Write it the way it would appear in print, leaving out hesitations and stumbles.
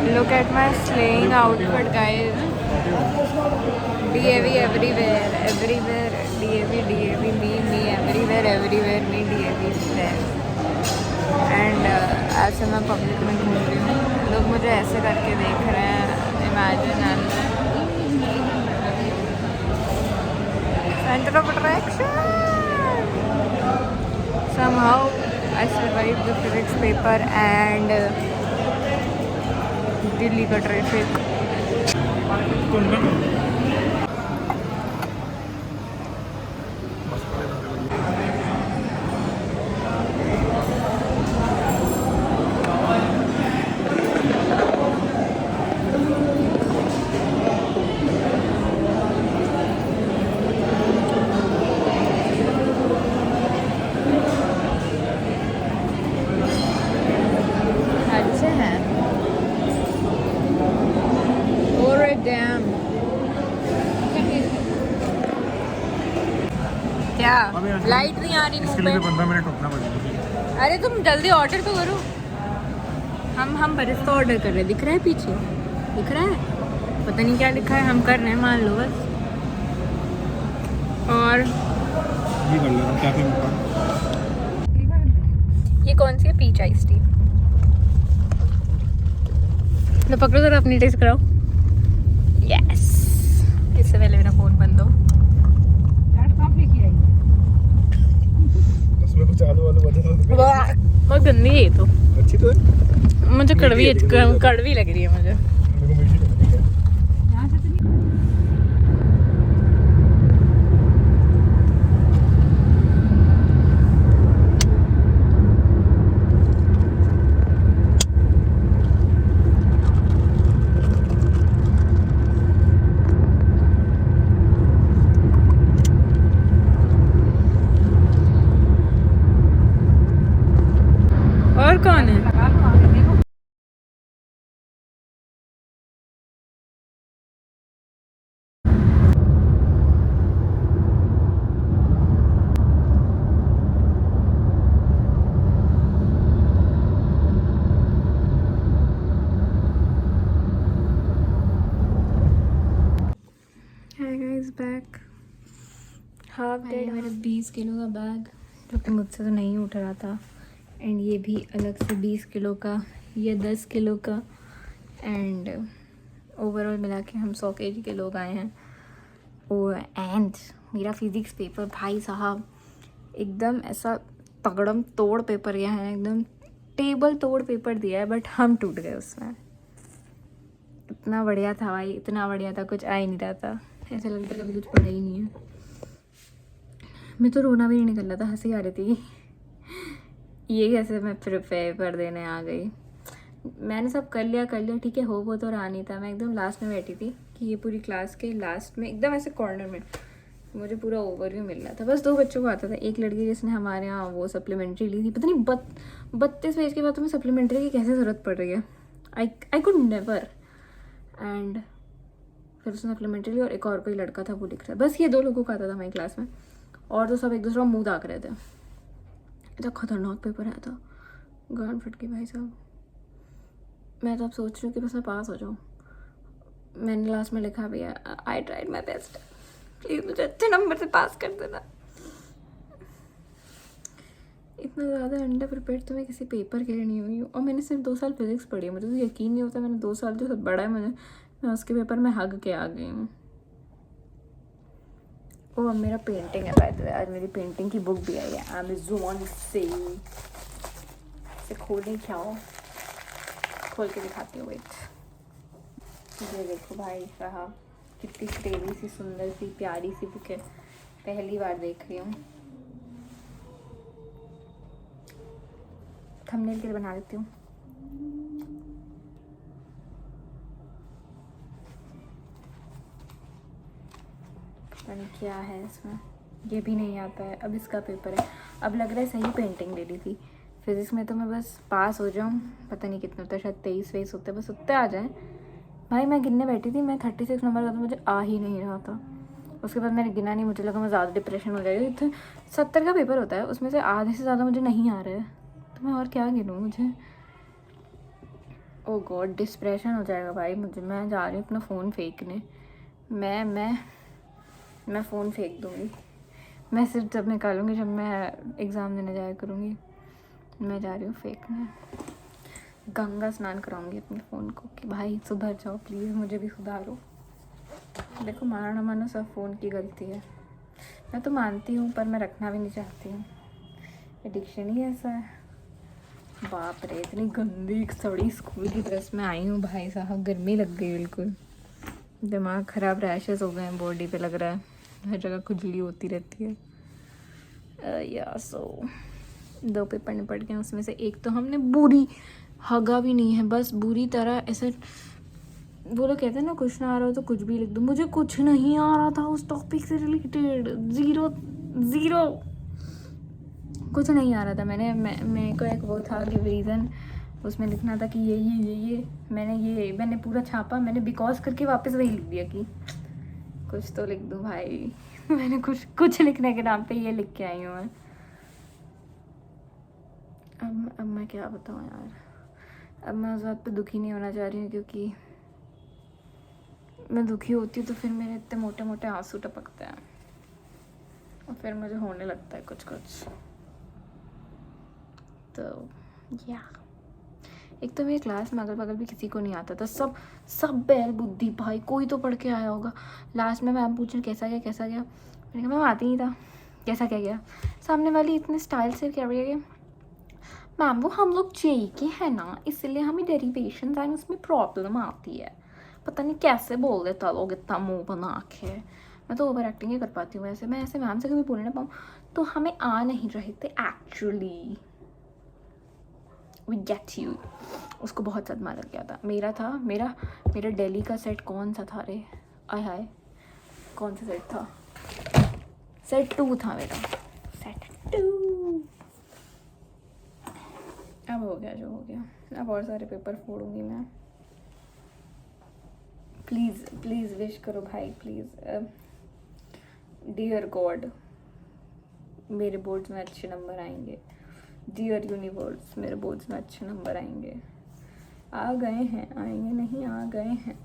Look at my slaying outfit, guys. DAV everywhere, everywhere. DAV, DAV, me, everywhere, everywhere, me, DAV there. And ऐसे मैं public में घूम रही हूँ, लोग मुझे ऐसे करके देख रहे हैं. Imagine and center of attraction. Somehow I survived the physics paper and Delhi का ट्रैफिक. अच्छे हैं. और डैम क्या लाइट नहीं आ रही मुंह पे. 15 मिनट रुकना पड़ेगा. अरे तुम जल्दी ऑर्डर तो करो. हम बरिस्ता ऑर्डर कर रहे हैं. दिख रहा है पीछे, दिख रहा है. पता नहीं क्या लिखा है, हम कर रहे हैं, मान लो बस. और ये कर लेना क्या फिर ये कौन सी है? Peach ice tea. तो पकड़ो जरा, अपनी टेस्ट कराओ. यस. इससे पहले मेरा फोन बंद हो. उसमें कुछ आलू वालू बचे तो बहुत गंदी है ये तो. अच्छी तो है. मुझे कड़वी लग रही है मुझे. मेरे को मीठी लगती है. और कौन है? Hi guys, back. Half dead. मेरा 20 किलो का बैग जो कि मुझसे तो नहीं उठ रहा था. एंड ये भी अलग से 20 किलो का, ये 10 किलो का. एंड ओवरऑल मिला के हम 100 kg के लोग आए हैं. एंड मेरा फिज़िक्स पेपर भाई साहब एकदम ऐसा तगड़म तोड़ पेपर गया है, एकदम टेबल तोड़ पेपर दिया है. बट हम टूट गए उसमें. इतना बढ़िया था भाई, इतना बढ़िया था, कुछ आ ही नहीं रहा था. ऐसा लगता था कभी कुछ पढ़ा ही नहीं है. मैं तो रोना भी नहीं निकल रहा था, हंसी आ रही थी. ये कैसे मैं पेपर देने आ गई. मैंने सब कर लिया ठीक है. हो वो तो रहा नहीं था. मैं एकदम लास्ट में बैठी थी कि ये पूरी क्लास के लास्ट में एकदम ऐसे कॉर्नर में मुझे पूरा ओवरव्यू मिल रहा था. बस 2 बच्चों को आता था. एक लड़की जिसने हमारे यहाँ वो सप्लीमेंट्री ली थी, पता नहीं 32 पेज के बाद तुम्हें सप्लीमेंट्री की कैसे ज़रूरत पड़ रही है. I could never. एंड फिर उसने सप्लीमेंट्री ली और एक और कोई लड़का था वो लिख रहा. बस ये 2 लोगों का आता था हमारी क्लास में. और तो सब एक दूसरे को मुँह ताक रहे थे. इतना खतरनाक पेपर आया था, गान फट गई भाई साहब. मैं तो अब सोच रही हूँ कि बस मैं पास हो जाऊँ. मैंने लास्ट में लिखा भी है, I tried my best, please मुझे अच्छे नंबर से पास कर देना. इतना ज़्यादा अंडर प्रिपेयर्ड तो मैं किसी पेपर के लिए नहीं हुई हूँ. और मैंने सिर्फ 2 साल फिजिक्स पढ़ी है. मुझे तो यकीन नहीं होता मैंने 2 साल जो सब बड़ा है मैं उसके पेपर में हग के आ गई हूँ. ओ अब मेरा पेंटिंग है बाय द वे. आज मेरी पेंटिंग की बुक भी आई है अमेज़ॉन से. इसे खोलें क्या हो, खोल के दिखाती हूँ. वेट, ये देखो भाई साहब, कितनी क्रेजी सी सुंदर सी प्यारी सी बुक है. पहली बार देख रही हूँ. थंबनेल के लिए बना देती हूँ. पता नहीं क्या है इसमें, ये भी नहीं आता है. अब इसका पेपर है. अब लग रहा है सही पेंटिंग ले ली थी. फिज़िक्स में तो मैं बस पास हो जाऊँ. पता नहीं कितने होता है, शायद 23-23 होते, बस उतने आ जाएँ. भाई मैं गिनने बैठी थी, मैं 36 नंबर का तो मुझे आ ही नहीं रहा था. उसके बाद मैंने गिना नहीं, मुझे लगा मैं ज़्यादा डिप्रेशन हो जाएगी. तो 70 का पेपर होता है, उसमें से आधे से ज़्यादा मुझे नहीं आ रहा है, तो मैं और क्या गिनूँ. मुझे ओ गॉड, डिस्प्रेशन हो जाएगा भाई मुझे। मैं जा रही हूँ अपना फ़ोन फेंकने। मैं फ़ोन फेंक दूँगी। मैं सिर्फ जब निकालूंगी जब मैं एग्ज़ाम देने जाया करूँगी। मैं जा रही हूँ फेंकने। गंगा स्नान कराऊंगी अपने फ़ोन को कि भाई सुधर जाओ प्लीज़, मुझे भी सुधारो। देखो मानो ना मानो सब फ़ोन की गलती है। मैं तो मानती हूँ पर मैं रखना भी नहीं चाहती हूँ। एडिक्शन ही ऐसा है। बाप रे, इतनी गंदी सड़ी स्कूल की ड्रेस में आई हूँ भाई साहब, गर्मी लग गई बिल्कुल। दिमाग ख़राब, रैशेस हो गए हैं बॉडी पे, लग रहा है हर जगह खुजली होती रहती है। या सो 2 पेपर निपट गए, उसमें से एक तो हमने बुरी हगा भी नहीं है, बस बुरी तरह ऐसे। वो लोग कहते हैं ना कुछ ना आ रहा हो तो कुछ भी लिख दो। मुझे कुछ नहीं आ रहा था उस टॉपिक से रिलेटेड, ज़ीरो कुछ नहीं आ रहा था। मेरे को एक वो था कि रीज़न उसमें लिखना था कि ये मैंने पूरा छापा, मैंने बिकॉज करके वापस वही लिख दिया कि कुछ तो लिख दूँ भाई। मैंने कुछ लिखने के नाम पे ये लिख के आई हूँ मैं। अब मैं क्या बताऊँ यार। अब मैं उस बात पे दुखी नहीं होना चाह रही हूँ, क्योंकि मैं दुखी होती हूँ तो फिर मेरे इतने मोटे मोटे आंसू टपकते हैं और फिर मुझे होने लगता है कुछ। तो या एक तो मेरी क्लास में अगल बगल भी किसी को नहीं आता था। सब बैल बुद्धि भाई, कोई तो पढ़ के आया होगा। लास्ट में मैम पूछ रही कैसा गया। मैंने कहा मैम आती नहीं था। कैसा क्या गया? सामने वाली इतने स्टाइल से क्या गया, मैम वो हम लोग जेई के हैं ना, इसलिए हमें डेरिवेशन एंड उसमें प्रॉब्लम आती है। पता नहीं कैसे बोल देता लोग इतना मुंह बना के। मैं तो ओवर एक्टिंग ही कर पाती हूँ वैसे। मैं ऐसे मैम से कभी बोल ना पाऊँ। तो हमें आ नहीं रहे थे एक्चुअली। We get you. उसको बहुत सदमा लग गया था। मेरा दिल्ली का सेट कौन सा था रे? आय हाय, कौन सा सेट था? सेट 2 था मेरा। सेट 2 अब हो गया जो हो गया। अब और सारे पेपर फोड़ूंगी मैं। प्लीज़ विश करो भाई, प्लीज़। डियर गॉड, मेरे बोर्ड्स में अच्छे नंबर आएंगे। डियर यूनिवर्स, मेरे बोर्ड्स में अच्छे नंबर आएंगे। आ गए हैं, आएंगे नहीं, आ गए हैं।